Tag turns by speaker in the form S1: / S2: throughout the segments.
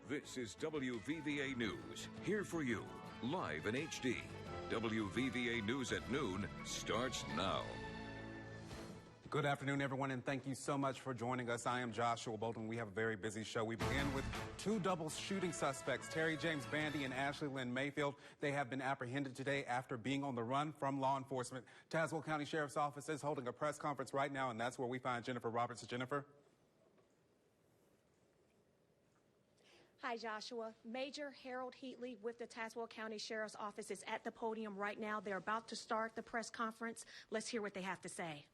S1: This is WVVA News, here for you, live in HD. WVVA News at noon starts now.
S2: Good afternoon, everyone, and thank you so much for joining us. I am Joshua Bolton. We have a very busy show. We begin with two double shooting suspects, Terry James Bandy and Ashley Lynn Mayfield. They have been apprehended today after being on the run from law enforcement. Tazewell County Sheriff's Office is holding a press conference right now, and that's where we find Jennifer Roberts. Jennifer?
S3: Hi, Joshua. Major Harold Heatley with the Tazewell County Sheriff's Office is at the podium right now. They're about to start the press conference. Let's hear what they have to say.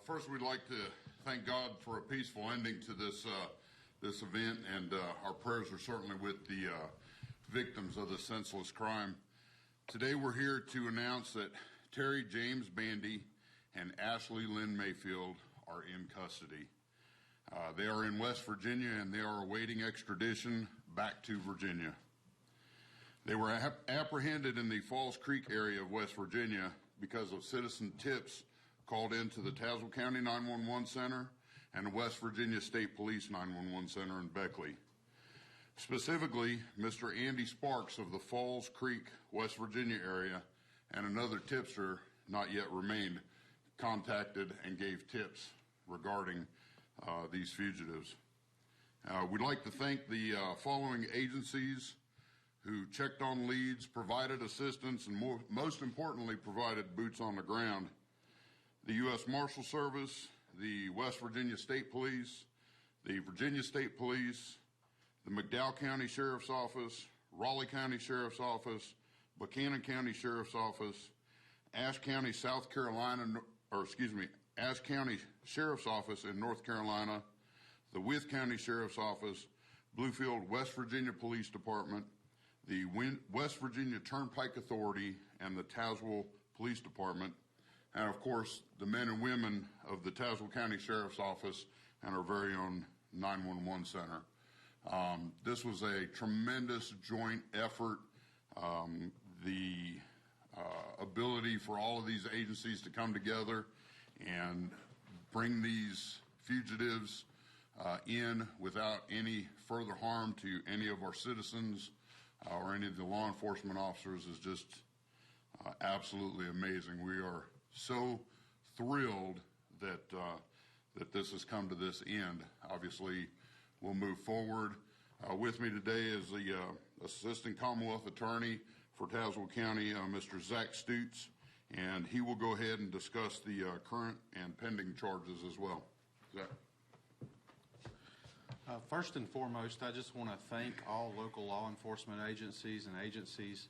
S4: First, we'd like to thank God for a peaceful ending to this event, and our prayers are certainly with the victims of this senseless crime. Today, we're here to announce that Terry James Bandy and Ashley Lynn Mayfield are in custody. They are in West Virginia, and they are awaiting extradition back to Virginia. They were apprehended in the Falls Creek area of West Virginia because of citizen tips called into the Tazewell County 911 Center and the West Virginia State Police 911 Center in Beckley. Specifically, Mr. Andy Sparks of the Falls Creek, West Virginia area, and another tipster, not yet remained, contacted and gave tips regarding these fugitives. We'd like to thank the following agencies who checked on leads, provided assistance, and most importantly, provided boots on the ground. The U.S. Marshal Service, the West Virginia State Police, the Virginia State Police, the McDowell County Sheriff's Office, Raleigh County Sheriff's Office, Buchanan County Sheriff's Office, Ashe County, Ashe County Sheriff's Office in North Carolina, the Wythe County Sheriff's Office, Bluefield, West Virginia Police Department, the West Virginia Turnpike Authority, and the Tazewell Police Department, and of course, the men and women of the Tazewell County Sheriff's Office and our very own 911 Center. This was a tremendous joint effort. The ability for all of these agencies to come together and bring these fugitives in without any further harm to any of our citizens or any of the law enforcement officers is just absolutely amazing. We are so thrilled that that this has come to this end. Obviously, we'll move forward. With me today is the Assistant Commonwealth Attorney for Tazewell County, Mr. Zach Stutz, and he will go ahead and discuss the current and pending charges as well. Zach.
S5: First and foremost, I just want to thank all local law enforcement agencies and agencies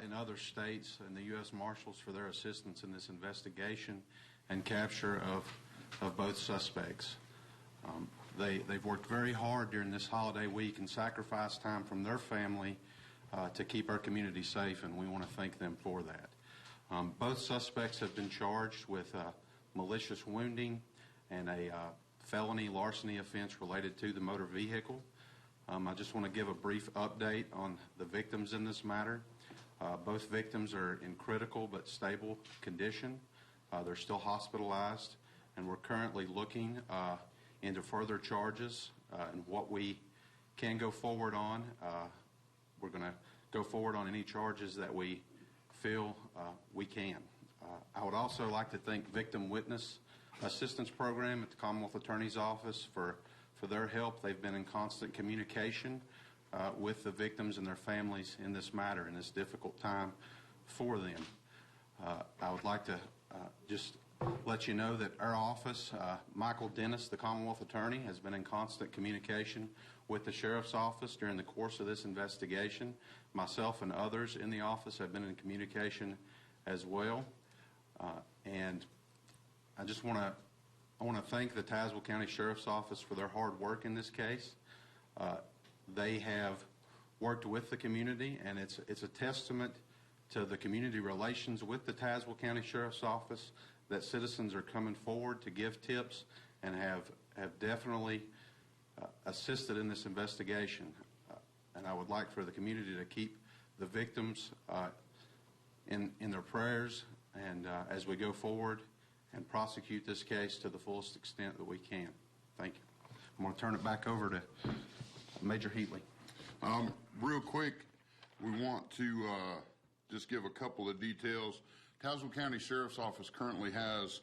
S5: in other states and the U.S. Marshals for their assistance in this investigation and capture of both suspects. They've worked very hard during this holiday week and sacrificed time from their family to keep our community safe, and we want to thank them for that. Both suspects have been charged with malicious wounding and a felony larceny offense related to the motor vehicle. I just want to give a brief update on the victims in this matter. Both victims are in critical but stable condition. They're still hospitalized, and we're currently looking into further charges and what we can go forward on. We're going to go forward on any charges that we feel we can. I would also like to thank Victim Witness Assistance Program at the Commonwealth Attorney's Office for their help. They've been in constant communication with the victims and their families in this matter in this difficult time for them. I would like to just let you know that our office, Michael Dennis, the Commonwealth Attorney, has been in constant communication with the Sheriff's Office during the course of this investigation. Myself and others in the office have been in communication as well. And I just want to thank the Tazewell County Sheriff's Office for their hard work in this case. They have worked with the community, and it's a testament to the community relations with the Tazewell County Sheriff's Office that citizens are coming forward to give tips and have definitely assisted in this investigation. And I would like for the community to keep the victims in their prayers and as we go forward and prosecute this case to the fullest extent that we can. Thank you. I'm going to turn it back over to Major Heatley.
S4: Real quick, we want to just give a couple of details. Tazewell County Sheriff's Office currently has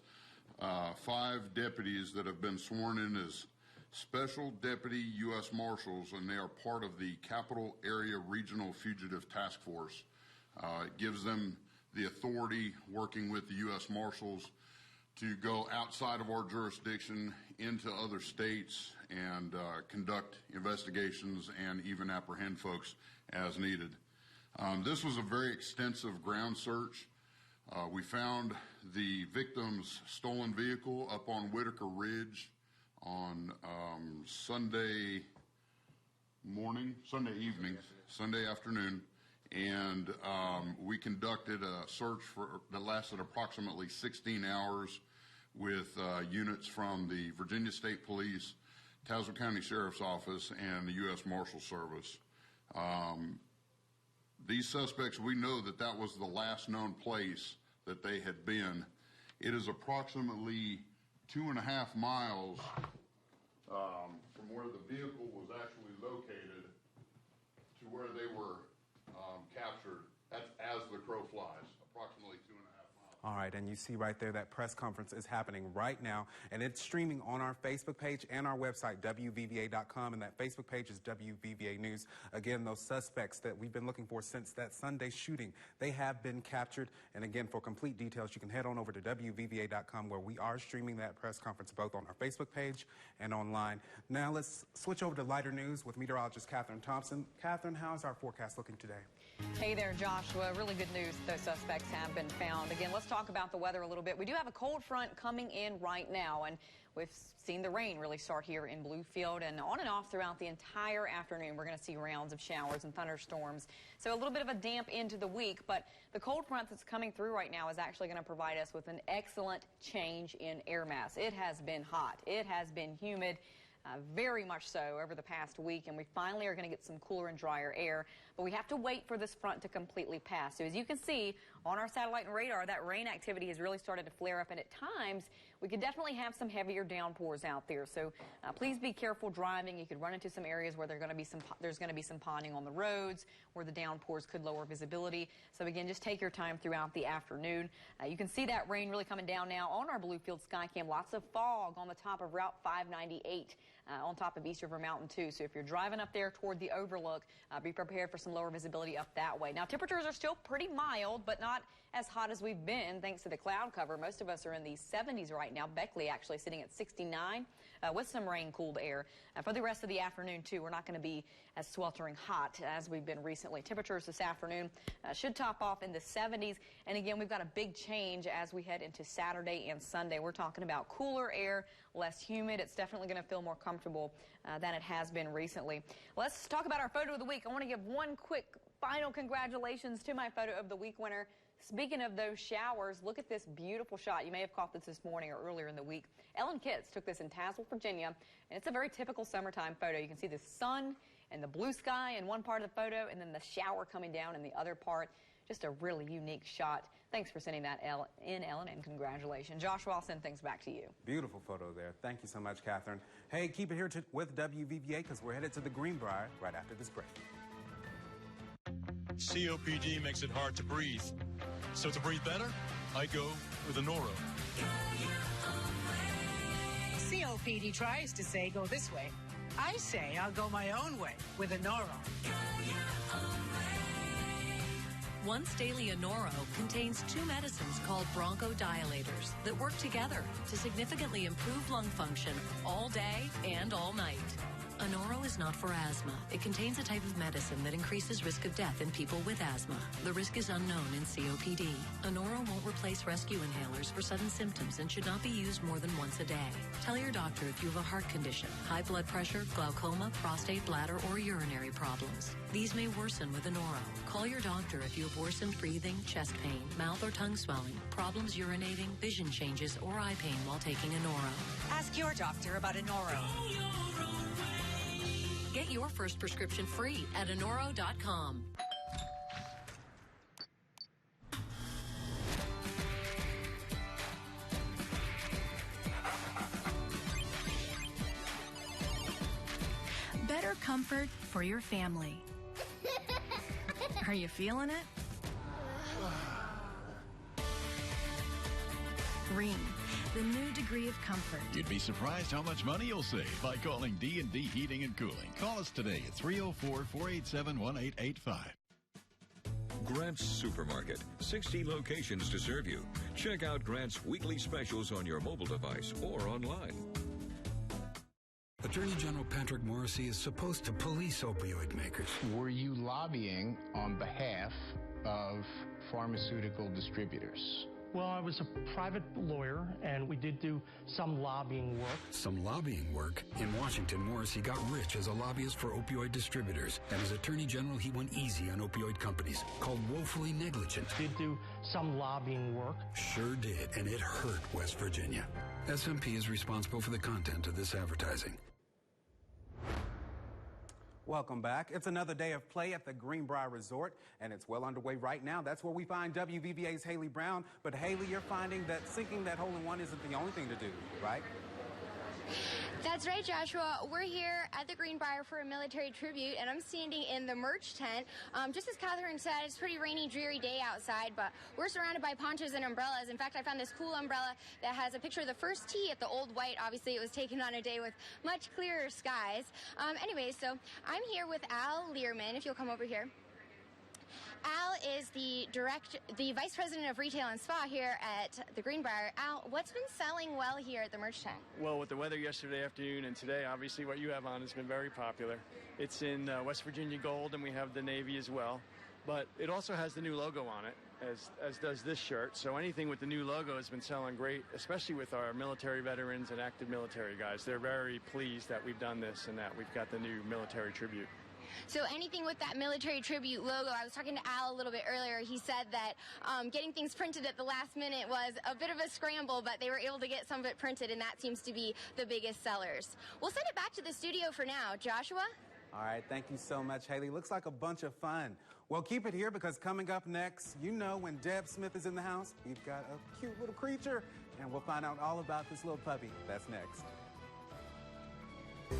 S4: 5 deputies that have been sworn in as Special Deputy U.S. Marshals, and they are part of the Capital Area Regional Fugitive Task Force. It gives them the authority, working with the U.S. Marshals, to go outside of our jurisdiction into other states and conduct investigations and even apprehend folks as needed. This was a very extensive ground search. We found the victim's stolen vehicle up on Whitaker Ridge on Sunday afternoon, and we conducted a search that lasted approximately 16 hours with units from the Virginia State Police, Tazewell County Sheriff's Office, and the U.S. Marshal Service. These suspects, we know that that was the last known place that they had been. It is approximately 2.5 miles from where the vehicle was actually located to where they were captured. That's as the crow flies, approximately 2.5 miles.
S2: All right, and you see right there that press conference is happening right now, and it's streaming on our Facebook page and our website, WVVA.com, and that Facebook page is WVVA News. Again, those suspects that we've been looking for since that Sunday shooting, they have been captured. And again, for complete details, you can head on over to WVVA.com, where we are streaming that press conference both on our Facebook page and online. Now let's switch over to lighter news with meteorologist Catherine Thompson. Catherine, how's our forecast looking today?
S6: Hey there, Joshua. Really good news. Those suspects have been found. Again, let's talk about the weather a little bit. We do have a cold front coming in right now, and we've seen the rain really start here in Bluefield, and on and off throughout the entire afternoon. We're going to see rounds of showers and thunderstorms. So a little bit of a damp into the week, but the cold front that's coming through right now is actually going to provide us with an excellent change in air mass. It has been hot. It has been humid. Very much so over the past week, and we finally are going to get some cooler and drier air, but we have to wait for this front to completely pass. So as you can see on our satellite and radar, that rain activity has really started to flare up, and at times we could definitely have some heavier downpours out there. So please be careful driving. You could run into some areas where there's going to be some ponding on the roads, where the downpours could lower visibility. So again, just take your time throughout the afternoon. You can see that rain really coming down now on our Bluefield Skycam. Lots of fog on the top of Route 598. On top of East River Mountain, too. So if you're driving up there toward the overlook, be prepared for some lower visibility up that way. Now, temperatures are still pretty mild, but not as hot as we've been thanks to the cloud cover. Most of us are in the 70s right now. Beckley actually sitting at 69 with some rain-cooled air. For the rest of the afternoon, too, we're not going to be as sweltering hot as we've been recently. Temperatures this afternoon should top off in the 70s. And again, we've got a big change as we head into Saturday and Sunday. We're talking about cooler air, less humid. It's definitely going to feel more comfortable than it has been recently. Let's talk about our photo of the week. I want to give one quick final congratulations to my photo of the week winner. Speaking of those showers, look at this beautiful shot. You may have caught this morning or earlier in the week. Ellen Kitts took this in Tazewell, Virginia, and it's a very typical summertime photo. You can see the sun and the blue sky in one part of the photo, and then the shower coming down in the other part. Just a really unique shot. Thanks for sending that in, Ellen, and congratulations. Joshua, I'll send things back to you.
S2: Beautiful photo there. Thank you so much, Catherine. Hey, keep it here with WVVA, because we're headed to the Greenbrier right after this break.
S7: COPD makes it hard to breathe. So to breathe better, I go with Anoro.
S8: COPD tries to say go this way. I say I'll go my own way with Anoro.
S9: Once daily Anoro contains 2 medicines called bronchodilators that work together to significantly improve lung function all day and all night. Anoro is not for asthma. It contains a type of medicine that increases risk of death in people with asthma. The risk is unknown in COPD. Anoro won't replace rescue inhalers for sudden symptoms and should not be used more than once a day. Tell your doctor if you have a heart condition, high blood pressure, glaucoma, prostate, bladder, or urinary problems. These may worsen with Anoro. Call your doctor if you have have worsened breathing, chest pain, mouth or tongue swelling, problems urinating, vision changes, or eye pain while taking Anoro.
S8: Ask your doctor about Anoro.
S9: Get your first prescription free at Anoro.com.
S10: Better comfort for your family. Are you feeling it? Ring, the new degree of comfort.
S11: You'd be surprised how much money you'll save by calling D&D Heating and Cooling. Call us today at 304-487-1885.
S1: Grant's Supermarket, 60 locations to serve you. Check out Grant's weekly specials on your mobile device or online.
S12: Attorney General Patrick Morrisey is supposed to police opioid makers.
S13: Were you lobbying on behalf of pharmaceutical distributors?
S14: Well, I was a private lawyer, and we did do some lobbying work.
S12: Some lobbying work? In Washington, Morrisey got rich as a lobbyist for opioid distributors. And as Attorney General, he went easy on opioid companies, called woefully negligent.
S14: Did do some lobbying work.
S12: Sure did, and it hurt West Virginia. SMP is responsible for the content of this advertising.
S2: Welcome back. It's another day of play at the Greenbrier Resort, and it's well underway right now. That's where we find WVVA's Haley Brown. But Haley, you're finding that sinking that hole-in-one isn't the only thing to do, right?
S15: That's right, Joshua. We're here at the Greenbrier for a military tribute, and I'm standing in the merch tent. Just as Catherine said, it's a pretty rainy, dreary day outside, but we're surrounded by ponchos and umbrellas. In fact, I found this cool umbrella that has a picture of the first tee at the Old White. Obviously, it was taken on a day with much clearer skies. Anyway, so I'm here with Al Learman, if you'll come over here. Al is the Vice President of Retail and Spa here at the Greenbrier. Al, what's been selling well here at the merch tent?
S16: Well, with the weather yesterday afternoon and today, obviously what you have on has been very popular. It's in West Virginia gold, and we have the navy as well. But it also has the new logo on it, as does this shirt. So anything with the new logo has been selling great, especially with our military veterans and active military guys. They're very pleased that we've done this and that we've got the new military tribute.
S15: So anything with that military tribute logo, I was talking to Al a little bit earlier. He said that getting things printed at the last minute was a bit of a scramble, but they were able to get some of it printed, and that seems to be the biggest sellers. We'll send it back to the studio for now. Joshua?
S2: All right, thank you so much, Haley. Looks like a bunch of fun. Well, keep it here, because coming up next, you know, when Deb Smith is in the house, we've got a cute little creature, and we'll find out all about this little puppy. That's next.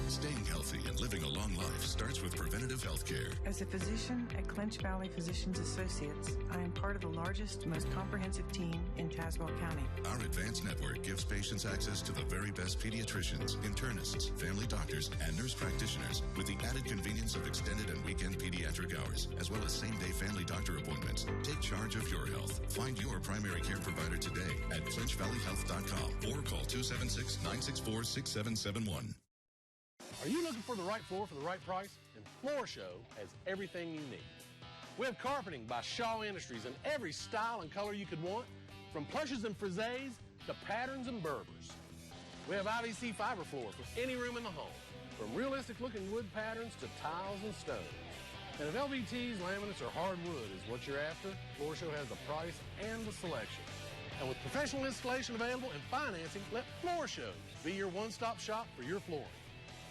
S17: Staying healthy and living a long life starts with preventative health care.
S18: As a physician at Clinch Valley Physicians Associates, I am part of the largest, most comprehensive team in Tazewell County.
S17: Our advanced network gives patients access to the very best pediatricians, internists, family doctors, and nurse practitioners, with the added convenience of extended and weekend pediatric hours, as well as same-day family doctor appointments. Take charge of your health. Find your primary care provider today at clinchvalleyhealth.com or call 276-964-6771.
S19: Are you looking for the right floor for the right price? And Floor Show has everything you need. We have carpeting by Shaw Industries in every style and color you could want, from plushes and friezes to patterns and Berbers. We have IVC fiber floor for any room in the home, from realistic-looking wood patterns to tiles and stones. And if LVTs, laminates, or hardwood is what you're after, Floor Show has the price and the selection. And with professional installation available and financing, let Floor Show be your one-stop shop for your flooring.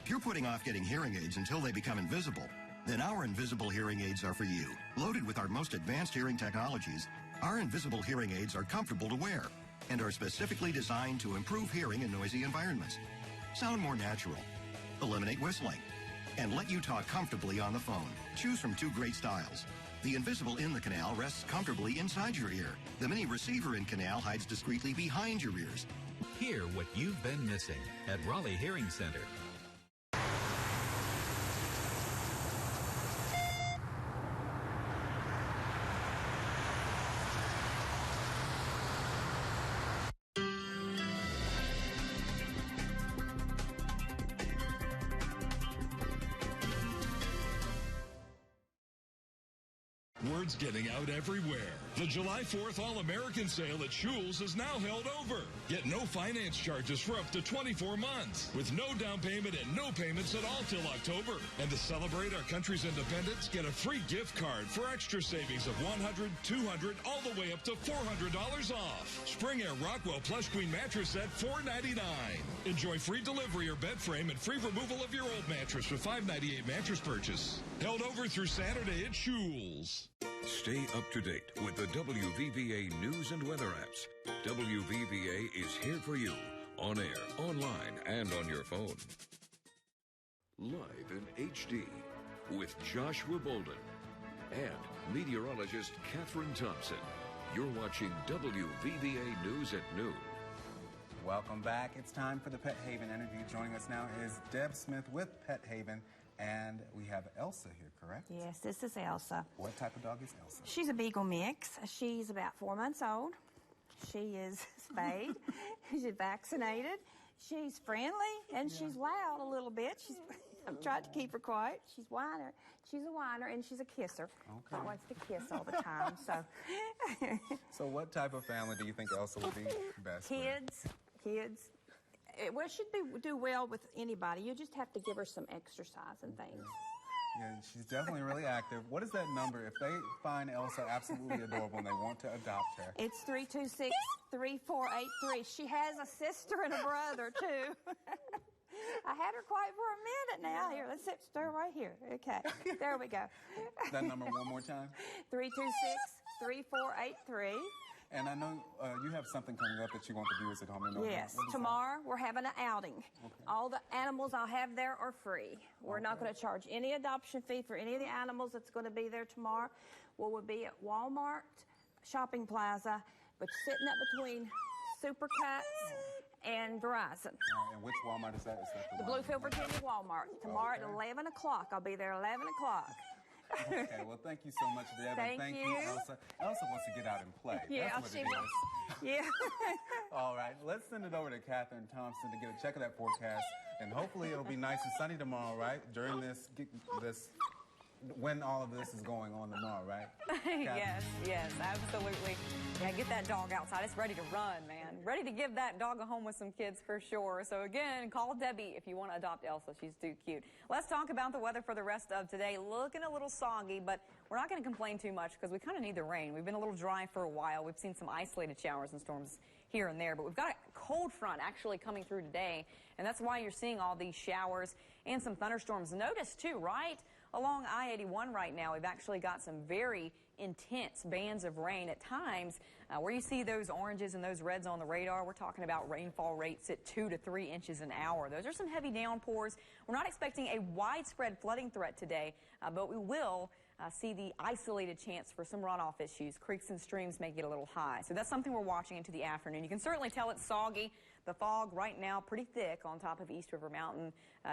S20: If you're putting off getting hearing aids until they become invisible, then our invisible hearing aids are for you. Loaded with our most advanced hearing technologies, our invisible hearing aids are comfortable to wear and are specifically designed to improve hearing in noisy environments, sound more natural, eliminate whistling, and let you talk comfortably on the phone. Choose from two great styles. The invisible in the canal rests comfortably inside your ear. The mini receiver in canal hides discreetly behind your ears.
S21: Hear what you've been missing at Raleigh Hearing Center.
S1: word's getting out everywhere. The July 4th All-American sale at Schul's is now held over. Get no finance charges for up to 24 months, with no down payment and no payments at all till October. And to celebrate our country's independence, get a free gift card for extra savings of $100, $200, all the way up to $400 off. Spring Air Rockwell Plush Queen mattress set, $4.99. Enjoy free delivery or bed frame and free removal of your old mattress with $5.98 mattress purchase. Held over through Saturday at Schul's. Stay up to date with the WVVA news and weather apps. WVVA is here for you, on air, online, and on your phone. Live in HD with Joshua Bolden and meteorologist Catherine Thompson. You're watching WVVA News at noon.
S2: Welcome back. It's time for the Pet Haven interview. Joining us now is Deb Smith with Pet Haven, and we have Elsa here, correct?
S3: Yes, this is Elsa.
S2: What type of dog is Elsa?
S3: She's a Beagle mix. She's about 4 months old. She is spayed. She's vaccinated. She's friendly, and she's loud a little bit. I've tried to keep her quiet. She's a whiner, and she's a kisser.
S2: Okay.
S3: She wants to kiss all the time.
S2: So what type of family do you think Elsa would be best
S3: Kids. Well, she'd do well with anybody. You just have to give her some exercise and things.
S2: Yeah, she's definitely really active. What is that number if they find Elsa absolutely adorable and they want to adopt her?
S3: It's 326-3483. She has a sister and a brother, too. I had her quiet for a minute now. Here, let's sit her right here. Okay, there we go.
S2: That number one more time?
S3: 326-3483.
S2: And I know you have something coming up that you want the viewers at home to know.
S3: Yes, tomorrow we're having an outing. Okay. All the animals I'll have there are free. We're not going to charge any adoption fee for any of the animals that's going to be there tomorrow. We'll be at Walmart Shopping Plaza, but sitting up between Super Cuts and Verizon.
S2: And which Walmart is that? Is that
S3: the Bluefield, Virginia Walmart. Tomorrow at 11 o'clock. I'll be there 11 o'clock.
S2: Okay, well, thank you so much, Deb.
S3: Thank
S2: you, Elsa. Elsa wants to get out and play.
S3: Yeah,
S2: that's what it is.
S3: Yeah.
S2: All right, let's send it over to Catherine Thompson to get a check of that forecast, and hopefully it'll be nice and sunny tomorrow, right? During this when all of this is going on tomorrow, right?
S6: Yes, absolutely. Yeah, get that dog outside. It's ready to run, man. Ready to give that dog a home with some kids for sure. So again, call Debbie if you want to adopt Elsa. She's too cute. Let's talk about the weather for the rest of today. Looking a little soggy, but we're not going to complain too much because we kind of need the rain. We've been a little dry for a while. We've seen some isolated showers and storms here and there, but we've got a cold front actually coming through today, and that's why you're seeing all these showers and some thunderstorms. Notice too, right along I-81 right now, we've actually got some very intense bands of rain at times. Where you see those oranges and those reds on the radar, we're talking about rainfall rates at 2 to 3 inches an hour. Those are some heavy downpours. We're not expecting a widespread flooding threat today, but we will see the isolated chance for some runoff issues. Creeks and streams may get a little high. So that's something we're watching into the afternoon. You can certainly tell it's soggy. The fog right now pretty thick on top of East River Mountain.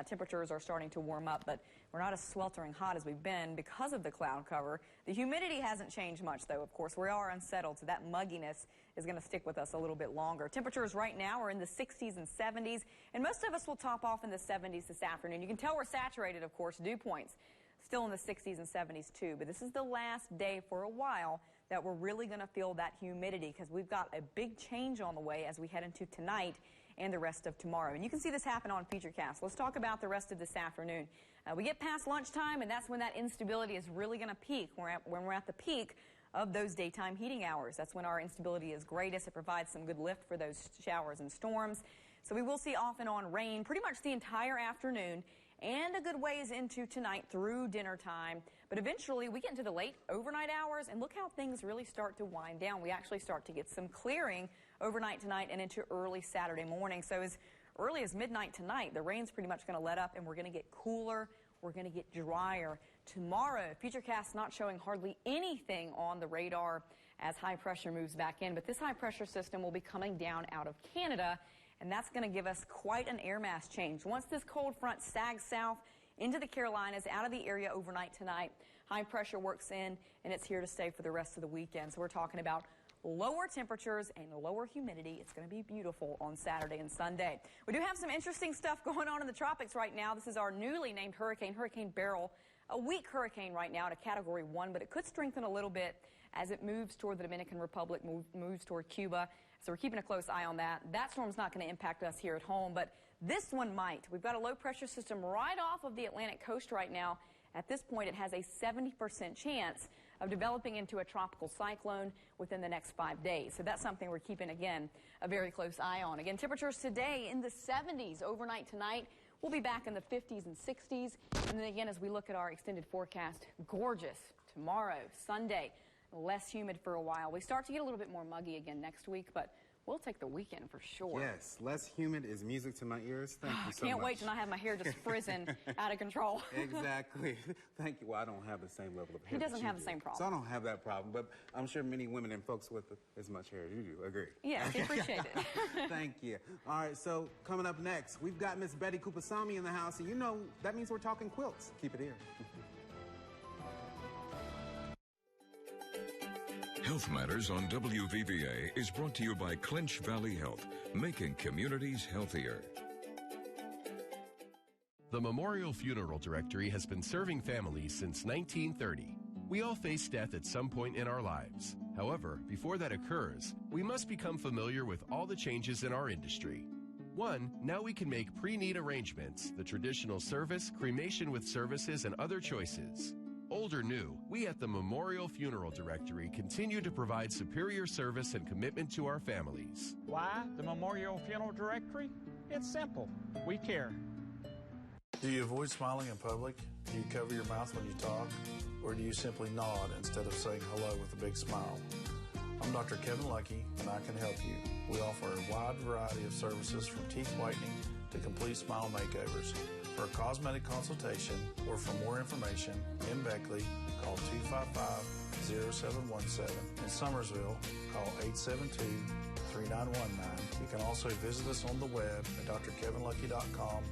S6: Temperatures are starting to warm up, but we're not as sweltering hot as we've been because of the cloud cover. The humidity hasn't changed much, though, of course. We are unsettled, so that mugginess is going to stick with us a little bit longer. Temperatures right now are in the 60s and 70s, and most of us will top off in the 70s this afternoon. You can tell we're saturated, of course, dew points still in the 60s and 70s, too. But this is the last day for a while that we're really going to feel that humidity because we've got a big change on the way as we head into tonight and the rest of tomorrow. And you can see this happen on FeatureCast. Let's talk about the rest of this afternoon. We get past lunchtime, and that's when that instability is really going to peak. When we're at the peak of those daytime heating hours. That's when our instability is greatest. It provides some good lift for those showers and storms. So we will see off and on rain pretty much the entire afternoon and a good ways into tonight through dinner time. But eventually we get into the late overnight hours, and look how things really start to wind down. We actually start to get some clearing overnight tonight and into early Saturday morning. So as early as midnight tonight, the rain's pretty much going to let up, and we're going to get cooler. We're going to get drier. Tomorrow, FeatureCast not showing hardly anything on the radar as high pressure moves back in. But this high pressure system will be coming down out of Canada, and that's going to give us quite an air mass change. Once this cold front sags south into the Carolinas, out of the area overnight tonight, high pressure works in, and it's here to stay for the rest of the weekend. So we're talking about lower temperatures and lower humidity. It's going to be beautiful on Saturday and Sunday. We do have some interesting stuff going on in the tropics right now. This is our newly named hurricane, Hurricane Beryl, a weak hurricane right now at a Category 1, but it could strengthen a little bit as it moves toward the Dominican Republic, moves toward Cuba. So we're keeping a close eye on that. That storm's not going to impact us here at home, but this one might. We've got a low pressure system right off of the Atlantic coast right now. At this point, it has a 70% chance of developing into a tropical cyclone within the next 5 days. So that's something we're keeping, again, a very close eye on. Again, temperatures today in the 70s overnight tonight. We'll be back in the 50s and 60s. And then again, as we look at our extended forecast, gorgeous tomorrow, Sunday, less humid for a while. We start to get a little bit more muggy again next week, but we'll take the weekend for sure.
S2: Yes, less humid is music to my ears. Thank you so much.
S6: Can't wait to not have my hair just frizzing out of control.
S2: Exactly. Thank you. Well, I don't have the same level of hair.
S6: He doesn't have the same problem.
S2: So I don't have that problem, but I'm sure many women and folks with as much hair as you do agree.
S6: Yes, appreciate it.
S2: Thank you. All right, so coming up next, we've got Miss Betty Kupasamy in the house, and you know that means we're talking quilts. Keep it here.
S1: Health Matters on WVVA is brought to you by Clinch Valley Health, making communities healthier.
S5: The Memorial Funeral Directory has been serving families since 1930. We all face death at some point in our lives. However, before that occurs, we must become familiar with all the changes in our industry. 1. Now we can make pre-need arrangements, the traditional service, cremation with services, and other choices. Old or new, we at the Memorial Funeral Directory continue to provide superior service and commitment to our families.
S22: Why the Memorial Funeral Directory? It's simple. We care.
S23: Do you avoid smiling in public? Do you cover your mouth when you talk? Or do you simply nod instead of saying hello with a big smile? I'm Dr. Kevin Lucky, and I can help you. We offer a wide variety of services from teeth whitening to complete smile makeovers. For a cosmetic consultation or for more information in Beckley, call 255-0717. In Summersville, call 872-3919. You can also visit us on the web at drkevinlucky.com.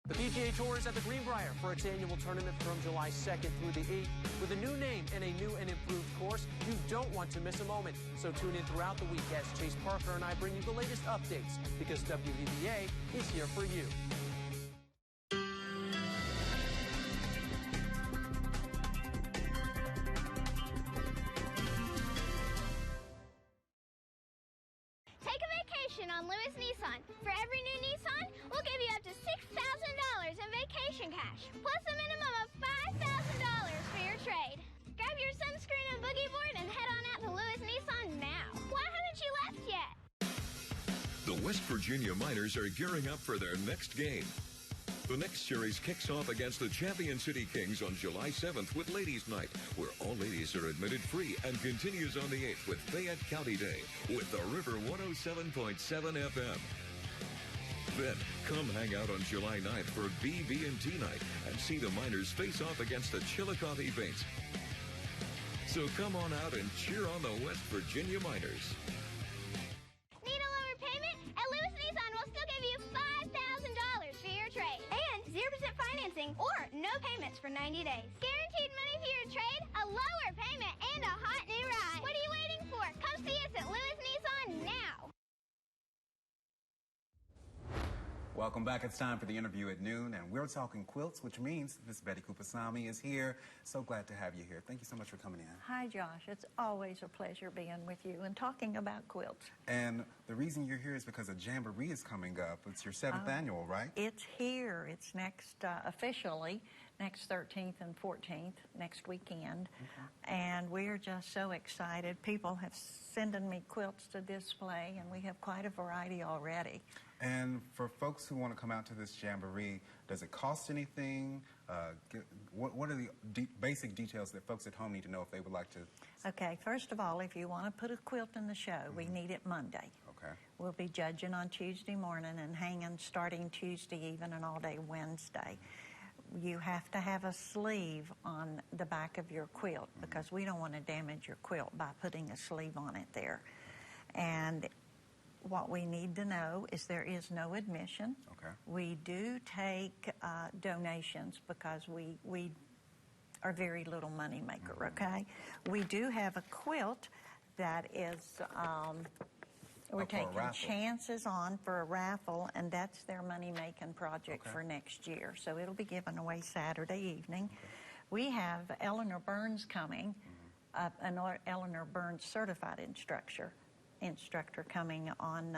S24: The PGA Tour is at the Greenbrier for its annual tournament from July 2nd through the 8th. With a new name and a new and improved course, you don't want to miss a moment. So tune in throughout the week as Chase Parker and I bring you the latest updates, because WVVA is here for you.
S15: Take a vacation on Lewis Nissan. For every new Nissan, we'll give you up to $6,000 in vacation cash, plus a minimum of $5,000 for your trade. Grab your sunscreen and boogie board and head on out to Lewis Nissan now. Why haven't you left yet?
S1: The West Virginia Miners are gearing up for their next game. The next series kicks off against the Champion City Kings on July 7th with Ladies' Night, where all ladies are admitted free, and continues on the 8th with Fayette County Day with the River 107.7 FM. Then, come hang out on July 9th for BB&T Night and see the Miners face off against the Chillicothe Bates. So come on out and cheer on the West Virginia Miners.
S15: Need a lower payment? At Lewis Nissan, we'll still give you $5,000 for your trade. And 0% financing or no payments for 90 days. Guaranteed money for your trade, a lower payment, and a hot new ride. What are you waiting for? Come see us at Lewis Nissan now.
S2: Welcome back. It's time for the interview at noon, and we're talking quilts, which means Miss Betty Kupasamy is here. So glad to have you here. Thank you so much for coming in.
S25: Hi, Josh. It's always a pleasure being with you and talking about quilts.
S2: And the reason you're here is because a jamboree is coming up. It's your 7th annual, right?
S25: It's here. It's next, officially, next 13th and 14th, next weekend. And we're just so excited. People have sending me quilts to display, and we have quite a variety already.
S2: And for folks who want to come out to this jamboree, does it cost anything? What are the basic details that folks at home need to know if they would like to?
S25: Okay, first of all, if you want to put a quilt in the show, we need it Monday.
S2: Okay.
S25: We'll be judging on Tuesday morning and hanging starting Tuesday even and all day Wednesday. You have to have a sleeve on the back of your quilt because we don't want to damage your quilt by putting a sleeve on it there. And what we need to know is there is no admission.
S2: Okay.
S25: We do take donations because we are very little money maker, okay? We do have a quilt that is, we're taking chances on for a raffle, and that's their money-making project for next year. So it'll be given away Saturday evening. We have Eleanor Burns coming, an Eleanor Burns certified instructor coming on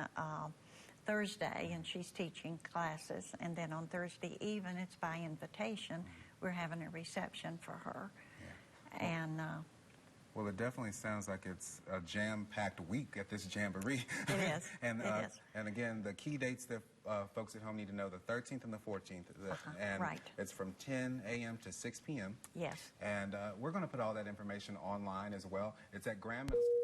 S25: Thursday, and she's teaching classes. And then on Thursday even, it's by invitation. We're having a reception for her. Yeah. And
S2: well, it definitely sounds like it's a jam-packed week at this jamboree.
S25: It is.
S2: And
S25: it is.
S2: And again, the key dates that folks at home need to know: the 13th and the 14th. And
S25: right.
S2: It's from 10 a.m. to 6 p.m.
S25: Yes.
S2: And we're going to put all that information online as well. It's at Grand Middle School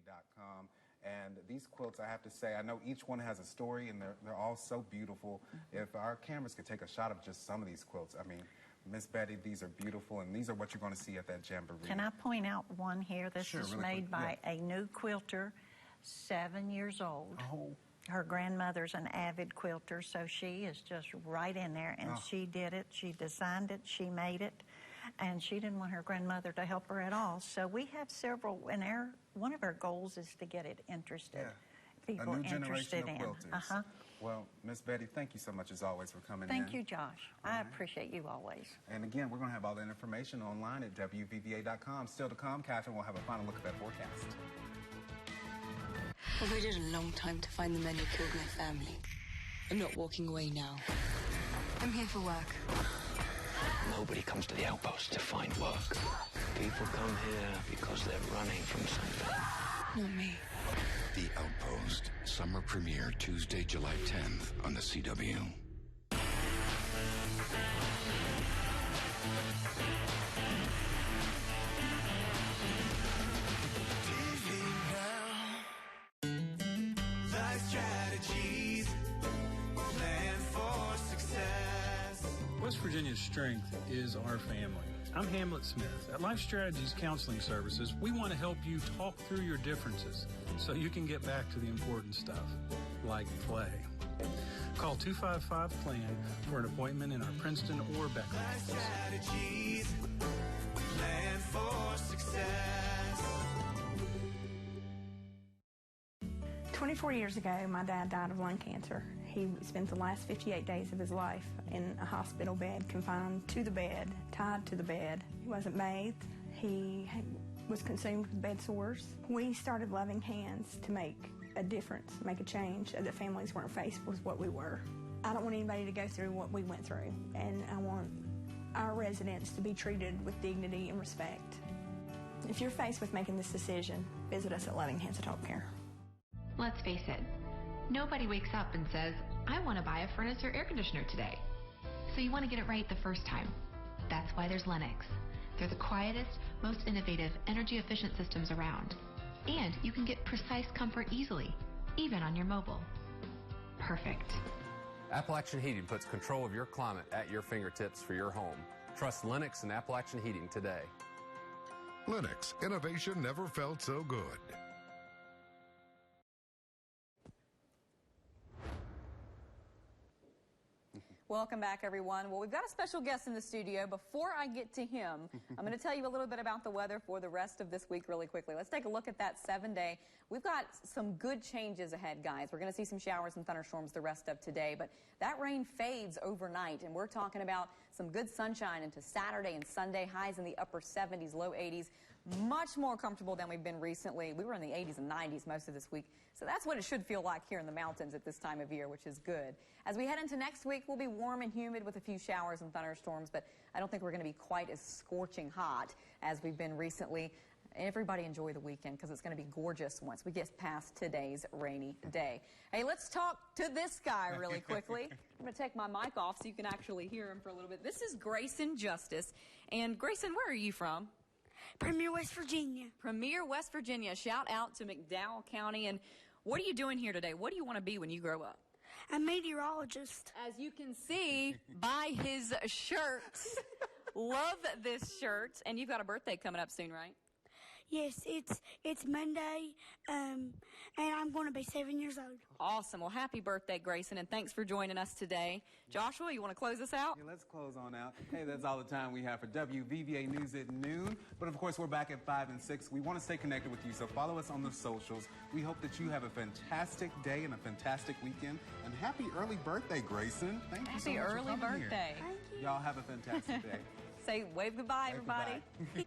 S2: wvva.com. And these quilts, I have to say, I know each one has a story, and they're all so beautiful. If our cameras could take a shot of just some of these quilts, I mean, Miss Betty, these are beautiful, and these are what you're going to see at that jamboree.
S25: Can I point out one here? This is really made by a new quilter, 7 years old.
S2: Oh.
S25: Her grandmother's an avid quilter, so she is just right in there, and she did it. She designed it. She made it, and she didn't want her grandmother to help her at all. So we have several, and one of our goals is to get it interested.
S2: Yeah.
S25: People
S2: a new
S25: interested
S2: generation of quilters. Well, Miss Betty, thank you so much as always for coming in.
S25: Thank you, Josh. I appreciate you always.
S2: And again, we're going to have all that information online at WVVA.com. Still to come, Catherine will have a final look at that forecast.
S4: I've waited a long time to find the men who killed my family. I'm not walking away now. I'm here for work.
S7: Nobody comes to the outpost to find work. People come here because they're running from something.
S4: Not me.
S8: The Outpost, summer premiere Tuesday, July 10th on the CW.
S22: West Virginia's strength is our family. I'm Hamlet Smith. At Life Strategies Counseling Services, we want to help you talk through your differences so you can get back to the important stuff, like play. Call 255-PLAN for an appointment in our Princeton or Beckley office.
S9: 24 years ago, my dad died of lung cancer. He spent the last 58 days of his life in a hospital bed, confined to the bed, tied to the bed. He wasn't bathed. He was consumed with bed sores. We started Loving Hands to make a difference, make a change, so that families weren't faced with what we were. I don't want anybody to go through what we went through, and I want our residents to be treated with dignity and respect. If you're faced with making this decision, visit us at Loving Hands Adult Care.
S10: Let's face it, nobody wakes up and says, I want to buy a furnace or air conditioner today. So you want to get it right the first time. That's why there's Lennox. They're the quietest, most innovative, energy-efficient systems around. And you can get precise comfort easily, even on your mobile. Perfect.
S26: Appalachian Heating puts control of your climate at your fingertips for your home. Trust Lennox and Appalachian Heating today.
S27: Lennox, innovation never felt so good.
S6: Welcome back, everyone. Well, we've got a special guest in the studio. Before I get to him, I'm going to tell you a little bit about the weather for the rest of this week really quickly. Let's take a look at that 7-day. We've got some good changes ahead, guys. We're going to see some showers and thunderstorms the rest of today, but that rain fades overnight, and we're talking about some good sunshine into Saturday and Sunday, highs in the upper 70s, low 80s. Much more comfortable than we've been recently. We were in the 80s and 90s most of this week, so that's what it should feel like here in the mountains at this time of year, which is good. As we head into next week, we'll be warm and humid with a few showers and thunderstorms, but I don't think we're going to be quite as scorching hot as we've been recently. Everybody enjoy the weekend because it's going to be gorgeous once we get past today's rainy day. Hey, let's talk to this guy really quickly. I'm going to take my mic off so you can actually hear him for a little bit. This is Grayson Justice. And Grayson, where are you from?
S28: Premier, West Virginia.
S6: Premier, West Virginia. Shout out to McDowell County. And what are you doing here today? What do you want to be when you grow up?
S28: A meteorologist.
S6: As you can see by his shirt. Love this shirt. And you've got a birthday coming up soon, right?
S28: Yes, it's Monday, and I'm going to be 7 years old.
S6: Awesome. Well, happy birthday, Grayson, and thanks for joining us today. Joshua, you want to close us out?
S2: Yeah, let's close on out. Hey, that's all the time we have for WVVA News at noon. But, of course, we're back at 5 and 6. We want to stay connected with you, so follow us on the socials. We hope that you have a fantastic day and a fantastic weekend. And happy early birthday, Grayson. Thank you so much for coming here.
S6: Happy early birthday.
S2: Y'all have a fantastic day.
S6: Say wave goodbye, everybody.
S2: Goodbye.